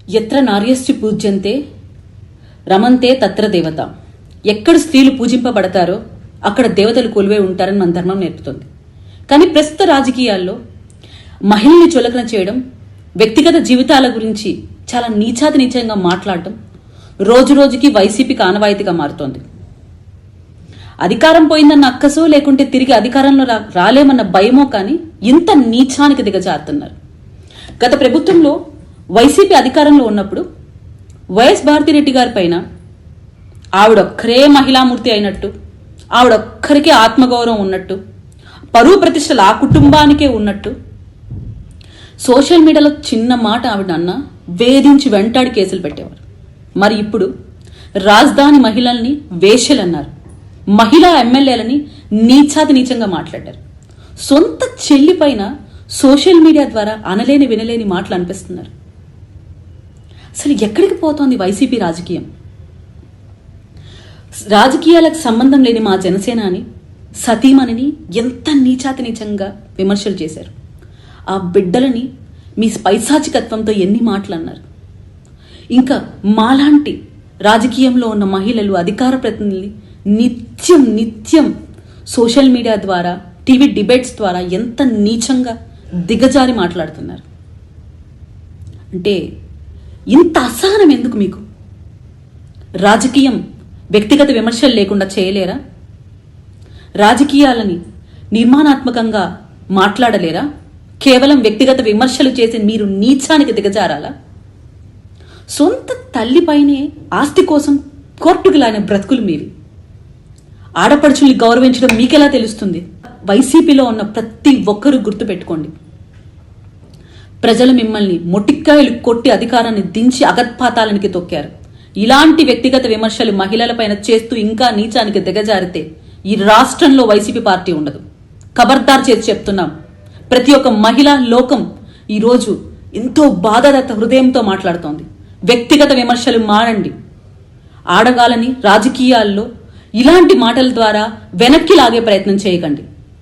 ఎత్ర నార్యశ్చి పూజ్యంతే రమంతే తత్ర దేవత. ఎక్కడ స్త్రీలు పూజింపబడతారో అక్కడ దేవతలు కొలువై ఉంటారని మన ధర్మం నేర్పుతుంది. కానీ ప్రస్తుత రాజకీయాల్లో మహిళల్ని చులకన చేయడం, వ్యక్తిగత జీవితాల గురించి చాలా నీచాతి నీచంగా మాట్లాడటం రోజు రోజుకి వైసీపీకి ఆనవాయితీగా మారుతోంది. అధికారం పోయిందన్న అక్కసో లేకుంటే తిరిగి అధికారంలో రాలేమన్న భయమో కానీ ఇంత నీచానికి దిగజారుతున్నారు. గత ప్రభుత్వంలో వైసీపీ అధికారంలో ఉన్నప్పుడు వైఎస్ భారతిరెడ్డి గారి పైన ఆవిడొక్కరే మహిళామూర్తి అయినట్టు, ఆవిడొక్కరికే ఆత్మగౌరవం ఉన్నట్టు, పరువు ప్రతిష్టలు ఆ కుటుంబానికే ఉన్నట్టు సోషల్ మీడియాలో చిన్న మాట ఆవిడ అన్న వేధించి వెంటాడి కేసులు పెట్టేవారు. మరి ఇప్పుడు రాజధాని మహిళల్ని వేశ్యలన్నారు, మహిళా ఎమ్మెల్యేలని నీచాతి నీచంగా మాట్లాడారు. సొంత చెల్లి పైన సోషల్ మీడియా ద్వారా అనలేని వినలేని మాటలు అనిపిస్తున్నారు. అసలు ఎక్కడికి పోతోంది వైసీపీ రాజకీయం? రాజకీయాలకు సంబంధం లేని మా జనసేనాని సతీమణిని ఎంత నీచాతి నీచంగా విమర్శలు చేశారు. ఆ బిడ్డలని మీ పైశాచికత్వంతో ఎన్ని మాటలు అన్నారు. ఇంకా మాలాంటి రాజకీయంలో ఉన్న మహిళలు, అధికార ప్రతినిధులు నిత్యం నిత్యం సోషల్ మీడియా ద్వారా, టీవీ డిబేట్స్ ద్వారా ఎంత నీచంగా దిగజారి మాట్లాడుతున్నారు. అంటే ఇంత అసహనం ఎందుకు మీకు? రాజకీయం వ్యక్తిగత విమర్శలు లేకుండా చేయలేరా? రాజకీయాలని నిర్మాణాత్మకంగా మాట్లాడలేరా? కేవలం వ్యక్తిగత విమర్శలు చేసి మీరు నీచానికి దిగజారాలా? సొంత తల్లిపైనే ఆస్తి కోసం కోర్టుకు లానే బ్రతుకులు మీవి. ఆడపడుచుల్ని గౌరవించడం మీకెలా తెలుస్తుంది? వైసీపీలో ఉన్న ప్రతి ఒక్కరూ గుర్తుపెట్టుకోండి, ప్రజలు మిమ్మల్ని మొటిక్కాయలు కొట్టి అధికారాన్ని దించి అగత్పాతాలనికి తొక్కారు. ఇలాంటి వ్యక్తిగత విమర్శలు మహిళలపైన చేస్తూ ఇంకా నీచానికి దిగజారితే ఈ రాష్ట్రంలో వైసీపీ పార్టీ ఉండదు. ఖబర్దార్ చేసి చెప్తున్నాం. ప్రతి ఒక్క మహిళా లోకం ఈరోజు ఎంతో బాధాదత్త హృదయంతో మాట్లాడుతోంది. వ్యక్తిగత విమర్శలు మానండి. ఆడగాలని రాజకీయాల్లో ఇలాంటి మాటల ద్వారా వెనక్కి లాగే ప్రయత్నం చేయకండి.